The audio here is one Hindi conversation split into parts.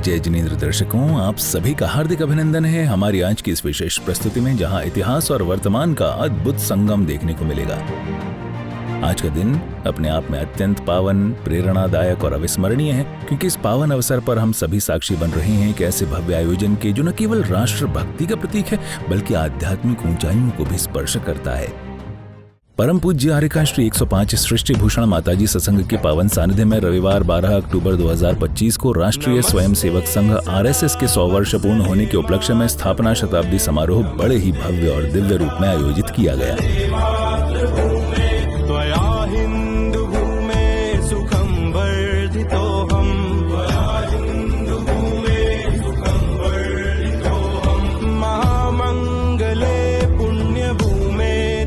जय जिनेंद्र दर्शकों, आप सभी का हार्दिक अभिनंदन है हमारी आज की इस विशेष प्रस्तुति में, जहां इतिहास और वर्तमान का अद्भुत संगम देखने को मिलेगा। आज का दिन अपने आप में अत्यंत पावन, प्रेरणादायक और अविस्मरणीय है, क्योंकि इस पावन अवसर पर हम सभी साक्षी बन रहे हैं कि ऐसे भव्य आयोजन के जो न केवल राष्ट्र भक्ति का प्रतीक है बल्कि आध्यात्मिक ऊंचाइयों को भी स्पर्श करता है। परम पूज्य आर्यका श्री 105 सृष्टि भूषण माताजी सत्संग के पावन सानिध्य में रविवार 12 अक्टूबर 2025 को राष्ट्रीय स्वयंसेवक संघ RSS के 100 वर्ष पूर्ण होने के उपलक्ष्य में स्थापना शताब्दी समारोह बड़े ही भव्य और दिव्य रूप में आयोजित किया गया।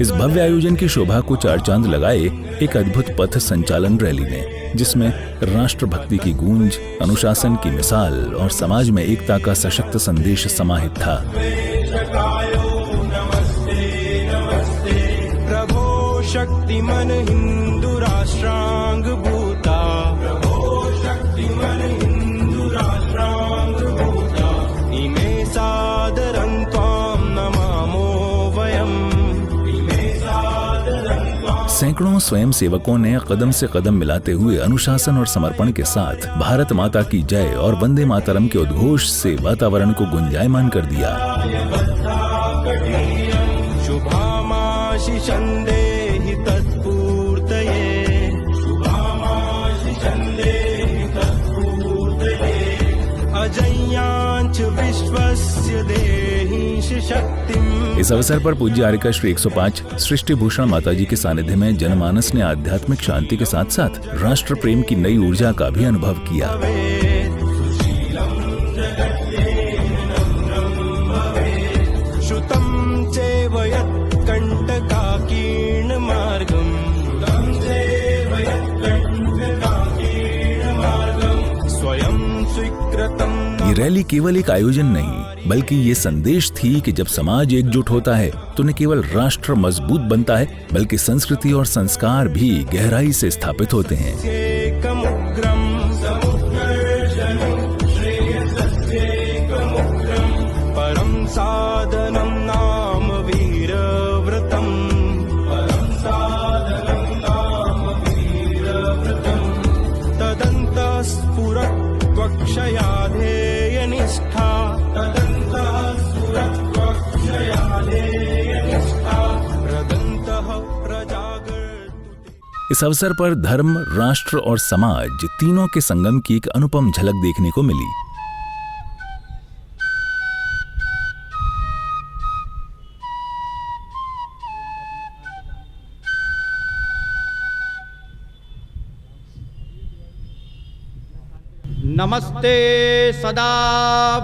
इस भव्य आयोजन की शोभा को चार चांद लगाए एक अद्भुत पथ संचालन रैली ने, जिसमें राष्ट्रभक्ति की गूंज, अनुशासन की मिसाल और समाज में एकता का सशक्त संदेश समाहित था। प्रभो शक्तिमन हिंदू राष्ट्रांग भूता, प्रभो शक्तिमन हिंदू राष्ट्रांग भूता, इमे सादरं त्वां नमामो वयम्। सैकड़ों स्वयं सेवकों ने कदम से कदम मिलाते हुए अनुशासन और समर्पण के साथ भारत माता की जय और वंदे मातरम के उद्घोष से वातावरण को गुंजायमान कर दिया। इस अवसर पर पूज्य आर्यका श्री 105 सृष्टि भूषण माताजी के सानिध्य में जनमानस ने आध्यात्मिक शांति के साथ साथ राष्ट्र प्रेम की नई ऊर्जा का भी अनुभव किया। ये रैली केवल एक आयोजन नहीं, बल्कि ये संदेश थी कि जब समाज एकजुट होता है तो न केवल राष्ट्र मजबूत बनता है बल्कि संस्कृति और संस्कार भी गहराई से स्थापित होते हैं। परम साधनम नाम वीर व्रतम, परम साधनम नाम वीर व्रतम, तदंत स्फुरत् त्वक्षयाधेय निष्ठा, तदन्तः स्फुरत् त्वक्षयाधेय निष्ठा, प्रदन्तः प्रजागर्तुते। इस अवसर पर धर्म, राष्ट्र और समाज तीनों के संगम की एक अनुपम झलक देखने को मिली। नमस्ते सदा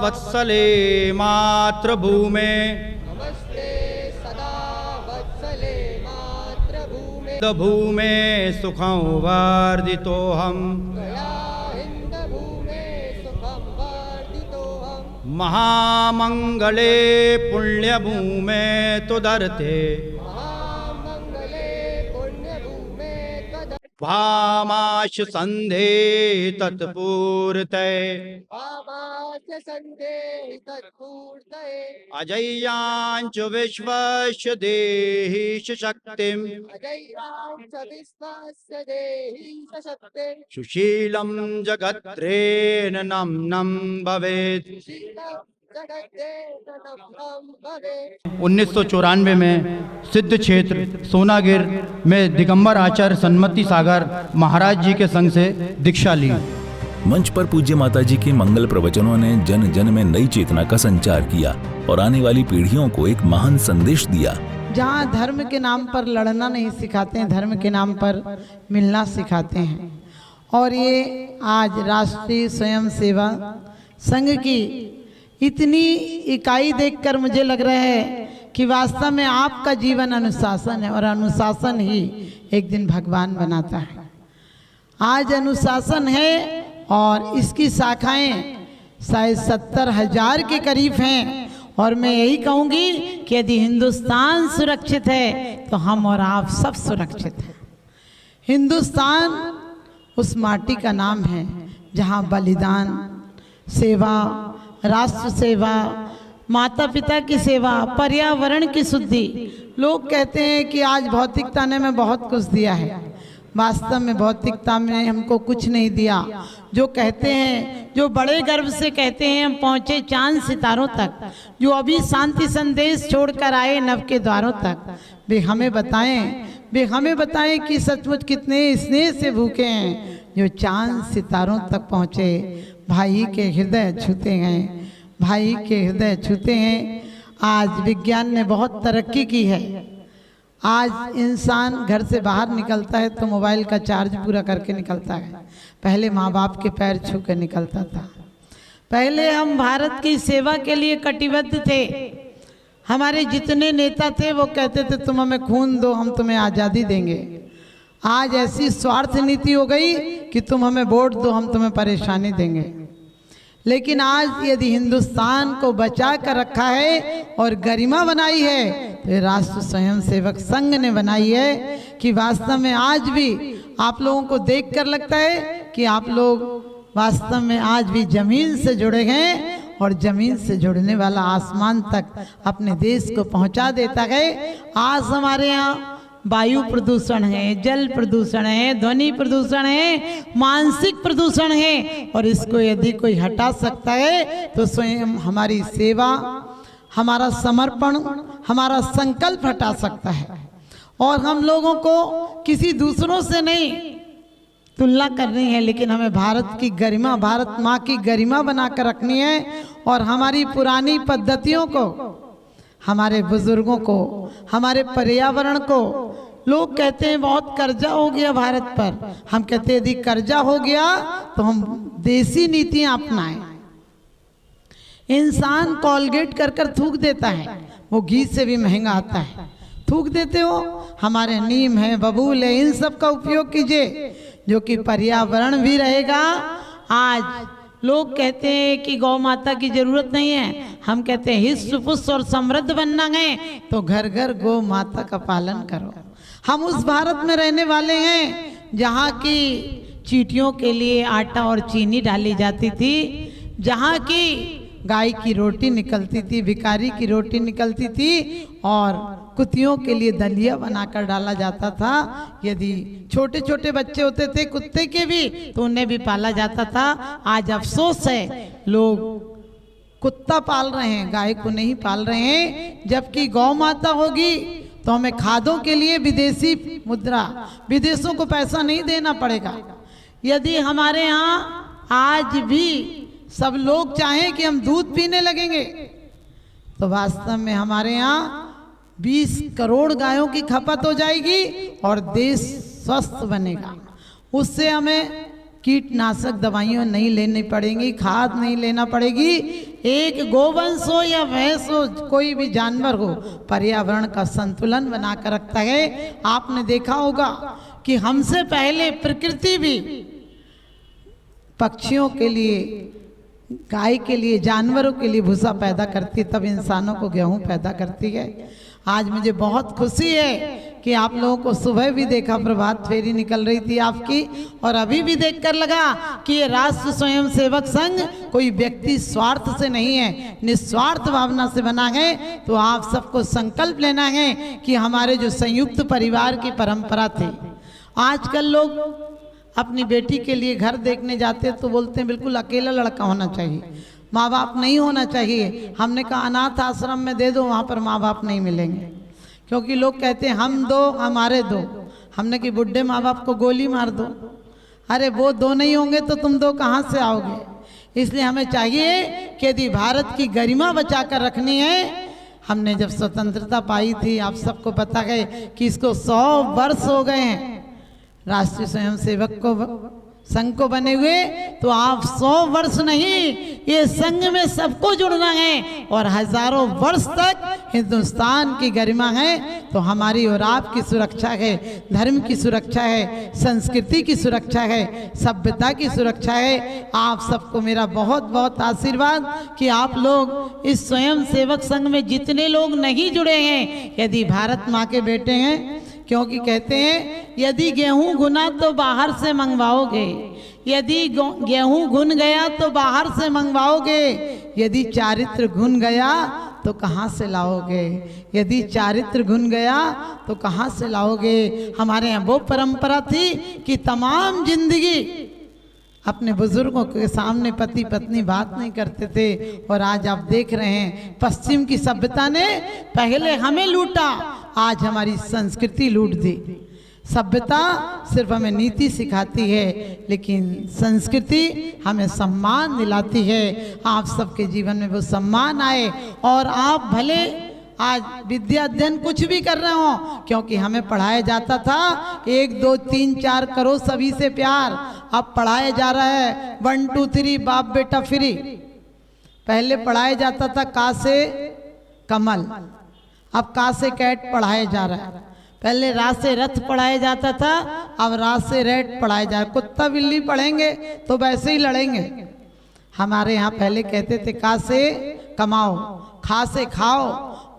वत्सले मातृभूमे, नमस्ते सदा वत्सले मातृभूमे, भूमे सुखं वर्धितोऽहम्, गया हिन्दभूमे सुखं वर्धितोऽहम्, महामंगले पुण्यभूमे तुदर्थे, महामंगले पुण्यभूमे तद, भामाश संधे तत्पूर्ते, भामास्य सन्धे तत्पूर्तये, अजय्यांच विश्वस्य देहि शक्तिम्, अजय्यांच विश्वस्य देहि सशक्तिं, सुशीलं जगत्रेन नम्नं भवेत्। शीलं जगद्देव नमः भवेत्। 1994 में सिद्ध क्षेत्र सोनागिर में दिगंबर आचार्य सन्मति सागर महाराज जी के संग से दीक्षा ली। मंच पर पूज्य माताजी के मंगल प्रवचनों ने जन जन में नई चेतना का संचार किया और आने वाली पीढ़ियों को एक महान संदेश दिया। जहाँ धर्म के नाम पर लड़ना नहीं सिखाते हैं, धर्म के नाम पर मिलना सिखाते हैं। और ये आज राष्ट्रीय स्वयं सेवा संघ की इतनी इकाई देखकर मुझे लग रहा है कि वास्तव में आपका जीवन अनुशासन है और अनुशासन ही एक दिन भगवान बनाता है। आज अनुशासन है और इसकी शाखाएं शायद 70,000 के करीब हैं। और मैं यही कहूँगी कि यदि हिंदुस्तान सुरक्षित है तो हम और आप सब सुरक्षित हैं। हिंदुस्तान उस माटी का नाम है जहाँ बलिदान, सेवा, राष्ट्र सेवा, माता पिता की सेवा, पर्यावरण की शुद्धि। लोग कहते हैं कि आज भौतिकता ने हमें बहुत कुछ दिया है, वास्तव में भौतिकता में हमको कुछ नहीं दिया। जो कहते हैं, जो बड़े गर्व से कहते हैं हम पहुँचे चांद सितारों तक, जो अभी शांति संदेश छोड़कर आए नव के द्वारों तक, वे हमें बताएं कि सचमुच कितने स्नेह से भूखे हैं जो चांद सितारों तक पहुँचे। भाई के हृदय छूते हैं, भाई के हृदय छूते हैं। आज विज्ञान ने बहुत तरक्की की है। आज इंसान घर से बाहर निकलता है तो मोबाइल का चार्ज पूरा करके निकलता है। पहले माँ बाप के पैर छू कर निकलता था। पहले हम भारत की सेवा के लिए कटिबद्ध थे। हमारे जितने नेता थे वो कहते थे तुम हमें खून दो, हम तुम्हें आज़ादी देंगे। आज ऐसी स्वार्थ नीति हो गई कि तुम हमें वोट दो, हम तुम्हें परेशानी देंगे। लेकिन आज यदि हिंदुस्तान को बचा कर रखा है और गरिमा बनाई है तो ये राष्ट्र स्वयं सेवक संघ ने बनाई है कि वास्तव में आज भी आप लोगों को देखकर लगता है कि आप लोग वास्तव में आज भी जमीन से जुड़े हैं और जमीन से जुड़ने वाला आसमान तक अपने देश को पहुंचा देता है। आज हमारे यहाँ वायु प्रदूषण है, जल प्रदूषण है, ध्वनि प्रदूषण है, मानसिक प्रदूषण है, और इसको यदि कोई हटा सकता है तो स्वयं हमारी सेवा, हमारा समर्पण, हमारा संकल्प हटा सकता है। और हम लोगों को किसी दूसरों से नहीं तुलना करनी है, लेकिन हमें भारत की गरिमा, भारत माँ की गरिमा बनाकर रखनी है। और हमारी पुरानी पद्धतियों को, हमारे बुजुर्गों को, हमारे पर्यावरण को, लोग कहते हैं बहुत कर्जा हो गया भारत पर। हम कहते हैं यदि कर्जा हो गया तो हम देसी नीतियां अपनाएं। इंसान कॉलगेट कर कर थूक देता है, वो घी से भी महंगा आता है, थूक देते हो। हमारे नीम है, बबूल है, इन सब का उपयोग कीजिए जो कि पर्यावरण भी रहेगा। आज लोग कहते हैं कि गौ माता की जरूरत नहीं है, हम कहते हैं हिस्स पुष्ट और समृद्ध बनना है तो घर घर गौ माता का पालन करो। हम उस भारत में रहने वाले हैं जहाँ की चींटियों के लिए आटा और चीनी डाली जाती थी, जहाँ की गाय की रोटी निकलती थी, भिखारी की रोटी निकलती थी, और कुत्तियों के लिए दलिया बनाकर डाला जाता था। यदि छोटे छोटे बच्चे होते थे कुत्ते के भी तो उन्हें भी पाला जाता था। आज अफसोस है लोग कुत्ता पाल रहे हैं, गाय को नहीं पाल रहे हैं। जबकि गौ माता होगी तो हमें खादों के लिए विदेशी मुद्रा, विदेशों को पैसा नहीं देना पड़ेगा। यदि हमारे यहाँ आज भी सब लोग चाहें कि हम दूध पीने लगेंगे तो वास्तव में हमारे यहाँ 20 करोड़ गायों की खपत हो जाएगी और देश स्वस्थ बनेगा। उससे हमें कीटनाशक दवाइयाँ नहीं लेनी पड़ेंगी, खाद नहीं लेना पड़ेगी। एक गोवंश हो या भैंस हो, कोई भी जानवर हो, पर्यावरण का संतुलन बनाकर रखता है। आपने देखा होगा कि हमसे पहले प्रकृति भी पक्षियों के लिए, गाय के लिए, जानवरों के लिए भूसा पैदा करती, तब इंसानों को गेहूं पैदा करती है। आज मुझे बहुत खुशी है कि आप लोगों को सुबह भी देखा, प्रभात फेरी निकल रही थी आपकी, और अभी भी देखकर लगा कि ये राष्ट्र स्वयं सेवक संघ कोई व्यक्ति स्वार्थ से नहीं है, निस्वार्थ भावना से बना है। तो आप सबको संकल्प लेना है कि हमारे जो संयुक्त परिवार की परंपरा थी, आजकल लोग अपनी बेटी के लिए घर देखने जाते हैं तो बोलते हैं बिल्कुल अकेला लड़का होना चाहिए, माँ बाप नहीं होना चाहिए। हमने कहा अनाथ आश्रम में दे दो, वहाँ पर माँ बाप नहीं मिलेंगे, क्योंकि लोग कहते हैं हम दो हमारे दो। हमने कि बुढ़े माँ बाप को गोली मार दो, अरे वो दो नहीं होंगे तो तुम दो कहाँ से आओगे। इसलिए हमें चाहिए कि यदि भारत की गरिमा बचा कर रखनी है, हमने जब स्वतंत्रता पाई थी, आप सबको पता है कि इसको 100 वर्ष हो गए हैं राष्ट्रीय स्वयं सेवक को, संघ को बने हुए। तो आप 100 वर्ष नहीं, ये संघ में सबको जुड़ना है और हजारों वर्ष तक हिंदुस्तान की गरिमा है। तो हमारी और आपकी सुरक्षा है, धर्म की सुरक्षा है, संस्कृति की सुरक्षा है, सभ्यता की सुरक्षा है। आप सबको मेरा बहुत बहुत आशीर्वाद कि आप लोग इस स्वयं सेवक संघ में जितने लोग नहीं जुड़े हैं, यदि भारत माँ के बेटे हैं, क्योंकि कहते हैं यदि गेहूं गुना तो बाहर से मंगवाओगे, यदि गेहूं घुन गया तो बाहर से मंगवाओगे, यदि चारित्र घुन गया तो कहाँ से लाओगे, यदि चारित्र घुन गया तो कहाँ से लाओगे। हमारे यहाँ वो परंपरा थी कि तमाम जिंदगी अपने बुजुर्गों के सामने पति पत्नी बात नहीं करते थे। और आज आप देख रहे हैं पश्चिम की सभ्यता ने पहले हमें लूटा, आज हमारी संस्कृति लूट दी। सभ्यता सिर्फ हमें नीति सिखाती है, लेकिन संस्कृति हमें सम्मान दिलाती है। आप सबके जीवन में वो सम्मान आए और आप भले आज विद्या अध्ययन कुछ भी कर रहे हो, क्योंकि हमें पढ़ाया जाता था 1 2 3 4 करो सभी से प्यार। अब पढ़ाया जा रहा है 1 2 3 बाप बेटा फ्री। पहले पढ़ाया जाता था का से कमल, अब का से कैट पढ़ाया जा रहा है। पहले रा से रथ पढ़ाया जाता था, अब रा से रेट पढ़ाया जा रहा है। कुत्ता बिल्ली पढ़ेंगे तो वैसे ही लड़ेंगे। हमारे यहाँ पहले कहते थे का से कमाओ, खा से खाओ,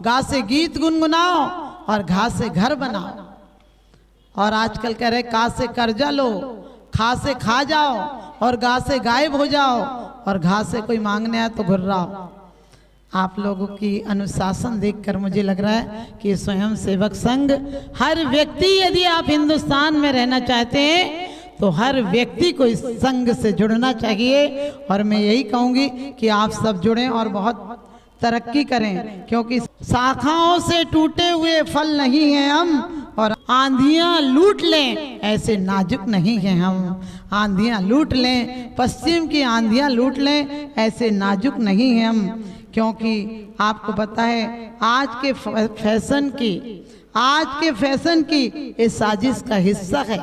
गा से गीत गुनगुनाओ और घा से घर बनाओ। और आजकल कह रहे का से कर्जा लो, खा से खा जाओ और गा से गायब हो जाओ और घा से कोई मांगने आए तो घुर्राओ। आप लोगों की अनुशासन देखकर मुझे लग रहा है कि स्वयं सेवक संघ, हर व्यक्ति, यदि आप हिंदुस्तान में रहना चाहते हैं तो हर व्यक्ति को इस संघ से जुड़ना चाहिए। और मैं यही कहूँगी कि आप सब जुड़ें और बहुत तरक्की करें, क्योंकि शाखाओं से टूटे हुए फल नहीं हैं हम, और आंधियां लूट लें ऐसे नाजुक नहीं हैं हम। आंधियां लूट लें, पश्चिम की आंधियां लूट लें ऐसे नाजुक नहीं हैं हम। क्योंकि आपको पता है आज के फैशन की ये साजिश का हिस्सा है।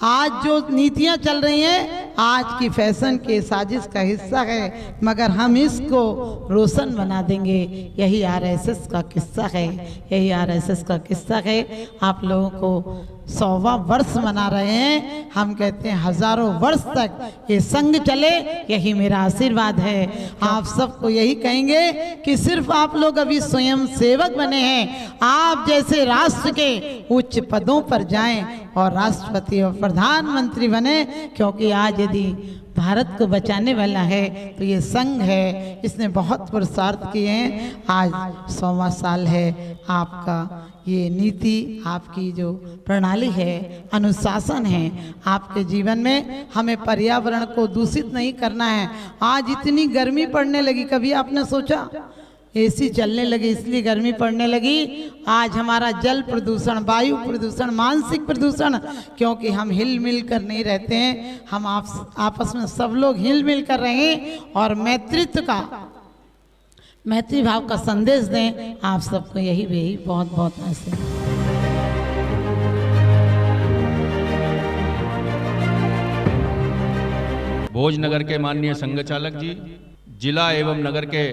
आज जो नीतियां चल रही हैं आज की फैशन के साजिश का हिस्सा है, मगर हम इसको रोशन बना देंगे। यही आरएसएस का किस्सा है, यही आरएसएस का किस्सा है। आप लोगों को 100वां वर्ष मना रहे हैं, हम कहते हैं हजारों वर्ष तक ये संघ चले, यही मेरा आशीर्वाद है। आप सबको यही कहेंगे कि सिर्फ आप लोग अभी स्वयं सेवक बने हैं, आप जैसे राष्ट्र के उच्च पदों पर जाएं और राष्ट्रपति और प्रधानमंत्री बने, क्योंकि आज यदि भारत को बचाने वाला है तो ये संघ है। इसने बहुत पुरुषार्थ किए हैं। आज 100वां साल है आपका। ये नीति, आपकी जो प्रणाली है, अनुशासन है आपके जीवन में। हमें पर्यावरण को दूषित नहीं करना है। आज इतनी गर्मी पड़ने लगी, कभी आपने सोचा? एसी चलने लगे इसलिए गर्मी पड़ने लगी। आज हमारा जल प्रदूषण, वायु प्रदूषण, मानसिक प्रदूषण, क्योंकि हम हिल मिल कर नहीं रहते हैं। हम आपस में सब लोग हिल मिल कर रहें और मैत्री भाव का संदेश दें। आप सबको यही बहुत बहुत ऐसे। भोजनगर के माननीय संघ चालक जी, जिला एवं नगर के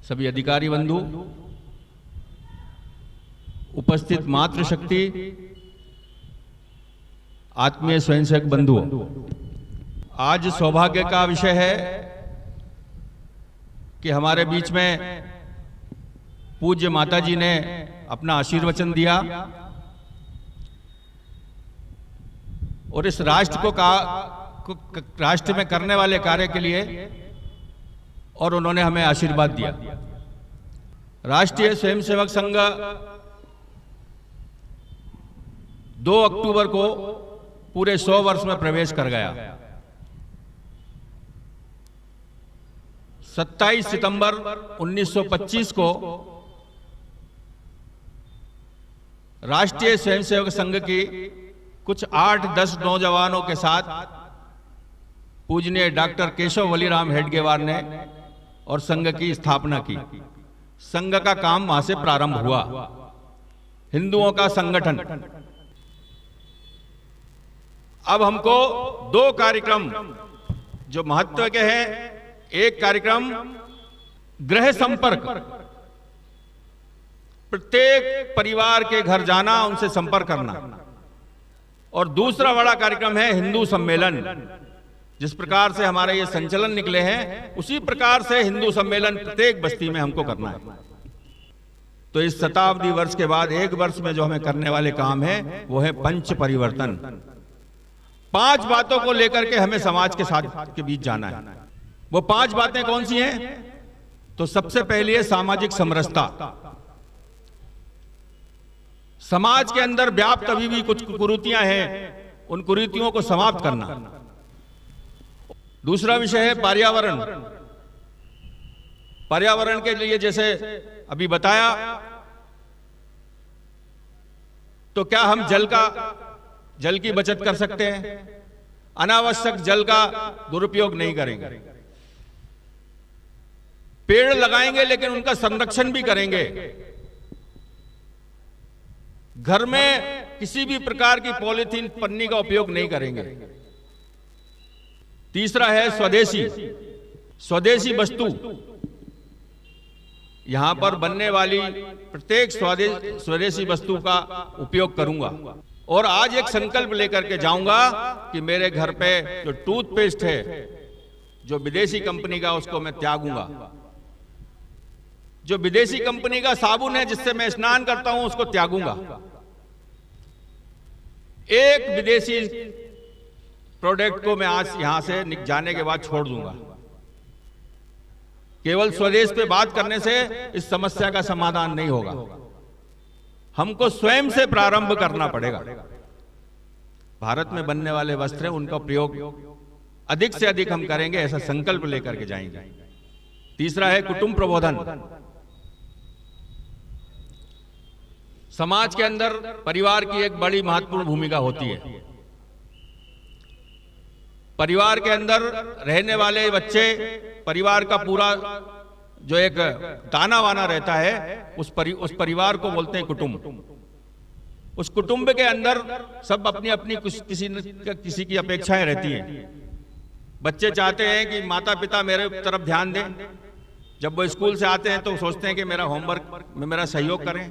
सभी अधिकारी बंधु, उपस्थित मातृशक्ति, आत्मीय स्वयंसेवक बंधुओं, आज सौभाग्य का विषय है कि हमारे बीच में पूज्य माता जी ने अपना आशीर्वचन दिया और इस राष्ट्र को राष्ट्र में करने वाले कार्य के लिए, और उन्होंने हमें आशीर्वाद दिया। राष्ट्रीय स्वयंसेवक संघ 2 अक्टूबर को पूरे 100 वर्ष में प्रवेश कर गया। 27 सितंबर 1925 को राष्ट्रीय स्वयंसेवक संघ की कुछ 8-10 नौजवानों के साथ पूजनीय डॉक्टर केशव वलीराम हेडगेवार ने और संघ की स्थापना की। संघ का काम वहां से प्रारंभ हुआ, हिंदुओं का संगठन। अब हमको 2 कार्यक्रम जो महत्व के हैं, एक कार्यक्रम गृह संपर्क, प्रत्येक परिवार के घर जाना, उनसे संपर्क करना, और दूसरा बड़ा कार्यक्रम है हिंदू सम्मेलन। जिस प्रकार से हमारे ये संचलन निकले हैं, उसी प्रकार से हिंदू सम्मेलन प्रत्येक बस्ती में हमको करना है। तो इस शताब्दी वर्ष के बाद 1 वर्ष में जो हमें करने वाले काम है वो है पंच परिवर्तन। 5 बातों को लेकर के हमें समाज के साथ के बीच जाना है। वो 5 बातें कौन सी हैं? तो सबसे पहली है सामाजिक समरसता। समाज के अंदर व्याप्त अभी भी कुछ कुरीतियां हैं, उन कुरीतियों को समाप्त करना। दूसरा विषय है पर्यावरण। पर्यावरण के लिए जैसे अभी बताया, तो क्या हम जल की बचत कर सकते हैं? अनावश्यक जल का दुरुपयोग नहीं करेंगे। पेड़ लगाएंगे लेकिन उनका संरक्षण भी करेंगे। घर में किसी भी प्रकार की पॉलीथीन पन्नी का उपयोग नहीं करेंगे। तीसरा है स्वदेशी वस्तु। यहां पर बनने वाली प्रत्येक स्वदेशी वस्तु का उपयोग करूंगा। और आज एक संकल्प लेकर के जाऊंगा कि मेरे घर पे जो टूथपेस्ट है, जो विदेशी कंपनी का, उसको मैं त्यागूंगा। जो विदेशी कंपनी का साबुन है जिससे मैं स्नान करता हूं, उसको त्यागूंगा। एक विदेशी प्रोडक्ट को मैं आज यहां से जाने के बाद छोड़ दूंगा। केवल स्वदेश पे बात करने से इस समस्या का समाधान नहीं होगा। हमको स्वयं से प्रारंभ करना पड़ेगा। भारत में बनने वाले वस्त्र हैं, उनका प्रयोग अधिक से अधिक हम करेंगे, ऐसा संकल्प लेकर के जाएंगे। तीसरा है कुटुंब प्रबोधन। समाज के अंदर परिवार की एक बड़ी महत्वपूर्ण भूमिका होती है। परिवार के अंदर रहने वाले बच्चे, परिवार का पूरा जो एक ताना वाना रहता है, उस परिवार को बोलते हैं कुटुंब। उस कुटुंब के अंदर सब अपनी अपनी किसी की अपेक्षाएं रहती हैं। बच्चे चाहते हैं कि माता पिता मेरे तरफ ध्यान दें। जब वो स्कूल से आते हैं तो सोचते हैं कि मेरा होमवर्क में मेरा सहयोग करें।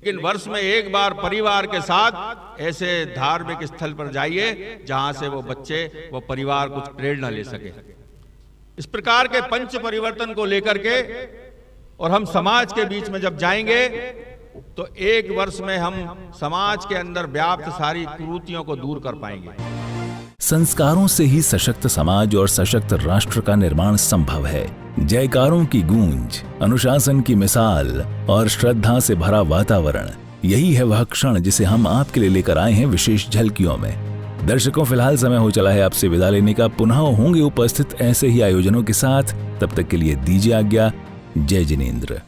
लेकिन वर्ष में एक बार परिवार के साथ ऐसे धार्मिक स्थल पर जाइए जहां से वो बच्चे, वो परिवार कुछ प्रेरणा ले सके। इस प्रकार के पंच परिवर्तन को लेकर के और हम समाज के बीच में जब जाएंगे तो एक वर्ष में हम समाज के अंदर व्याप्त सारी कुरीतियों को दूर कर पाएंगे। संस्कारों से ही सशक्त समाज और सशक्त राष्ट्र का निर्माण संभव है। जयकारों की गूंज, अनुशासन की मिसाल और श्रद्धा से भरा वातावरण, यही है वह क्षण जिसे हम आपके लिए लेकर आए हैं विशेष झलकियों में। दर्शकों, फिलहाल समय हो चला है आपसे विदा लेने का। पुनः होंगे उपस्थित ऐसे ही आयोजनों के साथ। तब तक के लिए दीजिए आज्ञा। जय जिनेंद्र।